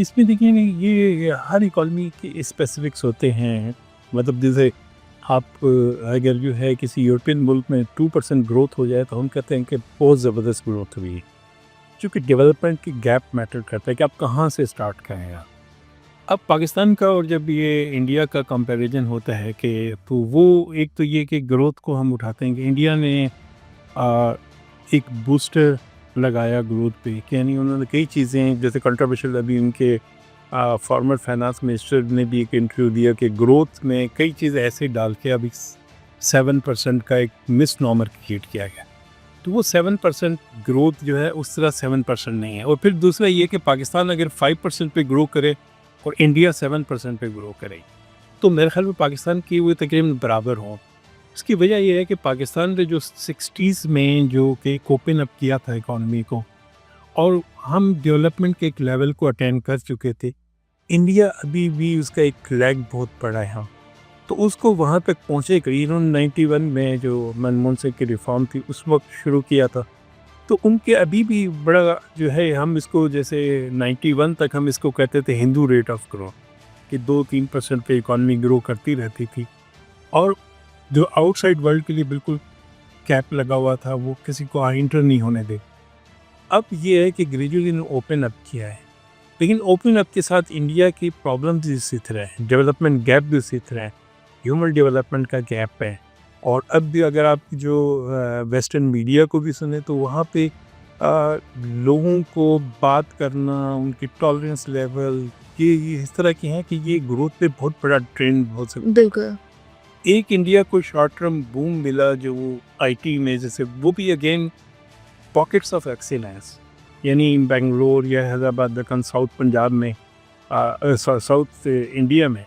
इसमें देखिए ना, ये हर इकॉनमी के स्पेसिफिक्स होते हैं। मतलब जैसे आप अगर जो है किसी यूरोपियन मुल्क में 2% ग्रोथ हो जाए तो हम कहते हैं कि बहुत ज़बरदस्त ग्रोथ हुई है। चूँकि डेवलपमेंट की गैप मैटर करता है कि आप कहाँ से स्टार्ट करें आप। अब पाकिस्तान का और जब ये इंडिया का कंपैरिजन होता है कि तो वो एक तो ये कि ग्रोथ को हम उठाते हैं कि इंडिया ने अ, एक बूस्टर लगाया ग्रोथ पे कि यानी उन्होंने कई चीज़ें जैसे कंट्रोवर्शियल अभी उनके फॉर्मर फाइनेंस मिनिस्टर ने भी एक इंटरव्यू दिया कि ग्रोथ में कई चीज़ें ऐसे डाल के अभी 7% का एक मिस नॉमर क्रिएट किया गया। तो वो 7% ग्रोथ जो है उस तरह 7% नहीं है। और फिर दूसरा ये कि पाकिस्तान अगर 5% पे ग्रो करे और इंडिया 7% पे ग्रो करे तो मेरे ख्याल में पाकिस्तान की वो तकरीबन बराबर हों। इसकी वजह ये है कि पाकिस्तान ने जो 60s में जो कि ओपन अप किया था इकॉनमी को और हम डेवलपमेंट के एक लेवल को अटेंड कर चुके थे। इंडिया अभी भी उसका एक लैग बहुत बड़ा है हाँ। तो उसको वहाँ तक पहुँचेगा। इन्होंने 91 में जो मनमोहन सिंह की रिफॉर्म थी उस वक्त शुरू किया था। तो उनके अभी भी बड़ा जो है हम इसको जैसे 91 तक हम इसको कहते थे हिंदू रेट ऑफ ग्रोथ कि 2-3% पे इकॉनमी ग्रो करती रहती थी और जो आउटसाइड वर्ल्ड के लिए बिल्कुल कैप लगा हुआ था वो किसी को एंटर नहीं होने दे। अब ये है कि ग्रेजुअली इन्होंने ओपन अप किया है, लेकिन ओपन अप के साथ इंडिया की प्रॉब्लम्स भी इसी तरह है, डेवलपमेंट गैप भी इसी तरह है, ह्यूमन डेवलपमेंट का गैप है। और अब भी अगर आप जो वेस्टर्न मीडिया को भी सुने तो वहाँ पे लोगों को बात करना, उनकी टॉलरेंस लेवल ये इस तरह की हैं कि ये ग्रोथ पे बहुत बड़ा ट्रेंड हो सकता है। बिल्कुल। एक इंडिया को शॉर्ट टर्म बूम मिला जो आईटी में, जैसे वो भी अगेन पॉकेट्स ऑफ एक्सीलेंस, यानी बेंगलोर या हैदराबाद दक्कन साउथ पंजाब में साउथ इंडिया में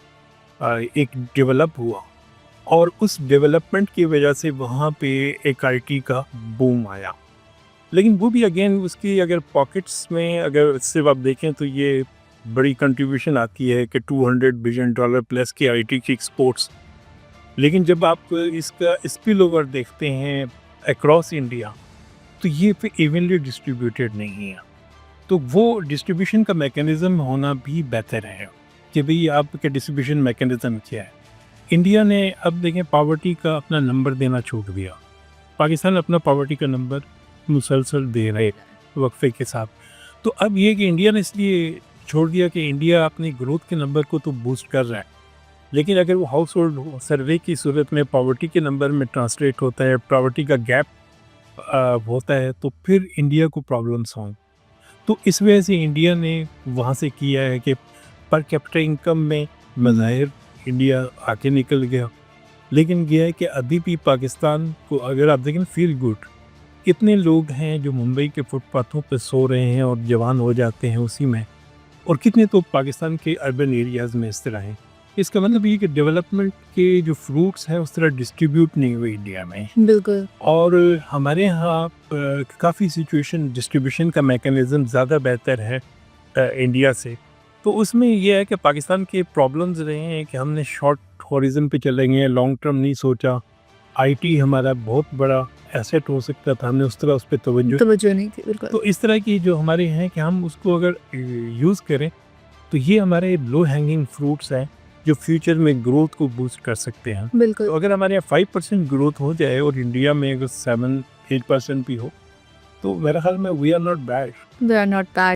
एक डेवलप हुआ और उस डेवलपमेंट की वजह से वहाँ पे एक आईटी का बूम आया। लेकिन वो भी अगेन उसकी अगर पॉकेट्स में अगर सिर्फ आप देखें तो ये बड़ी कंट्रीब्यूशन आती है कि $200 बिलियन प्लस की आईटी की एक्सपोर्ट्स। लेकिन जब आप इसका स्पिल ओवर देखते हैं अक्रॉस इंडिया तो ये फिर इवनली डिस्ट्रीब्यूटेड नहीं है। तो वो डिस्ट्रीब्यूशन का मैकेनिज्म होना भी बेहतर है कि भाई आपके डिस्ट्रीब्यूशन मैकेनिज्म क्या है। इंडिया ने अब देखें पॉवर्टी का अपना नंबर देना छोड़ दिया। पाकिस्तान अपना पॉवर्टी का नंबर मुसलसल दे रहे वक्फे के साथ। तो अब ये कि इंडिया ने इसलिए छोड़ दिया कि इंडिया अपनी ग्रोथ के नंबर को तो बूस्ट कर रहा है, लेकिन अगर वो हाउस होल्ड सर्वे की सूरत में पॉवर्टी के नंबर में ट्रांसलेट होता है, पॉवर्टी का गैप होता है तो फिर इंडिया को प्रॉब्लम्स हों। तो इस वजह से इंडिया ने वहाँ से किया है कि पर कैपिटा इनकम में मज़ाहिर इंडिया आगे निकल गया। लेकिन यह है कि अभी भी पाकिस्तान को अगर आप देखें फील गुड, कितने लोग हैं जो मुंबई के फुटपाथों पे सो रहे हैं और जवान हो जाते हैं उसी में, और कितने तो पाकिस्तान के अर्बन एरियाज़ में इस तरह हैं। इसका मतलब ये कि डेवलपमेंट के जो फ्रूट्स हैं उस तरह डिस्ट्रीब्यूट नहीं हुए इंडिया में। बिल्कुल। और हमारे यहाँ काफ़ी सिचुएशन डिस्ट्रीब्यूशन का मैकेनिज़्म ज़्यादा बेहतर है इंडिया से। तो उसमें ये है कि पाकिस्तान के प्रॉब्लम्स रहे हैं कि हमने शॉर्ट हॉरिज़न पे चलेंगे, लॉन्ग टर्म नहीं सोचा। आईटी हमारा बहुत बड़ा एसेट हो सकता था, हमने उस तरह उस पे तवज्जो नहीं थी, बिल्कुल। तो इस तरह की जो हमारे हैं कि हम उसको अगर यूज़ करें तो ये हमारे लो हैंगिंग फ्रूट्स हैं जो फ्यूचर में ग्रोथ को बूस्ट कर सकते हैं। बिल्कुल। तो अगर हमारे यहाँ 5% ग्रोथ हो जाए और इंडिया में अगर 7-8% भी हो तो मेरा ख्याल में we are not bad. We are not bad.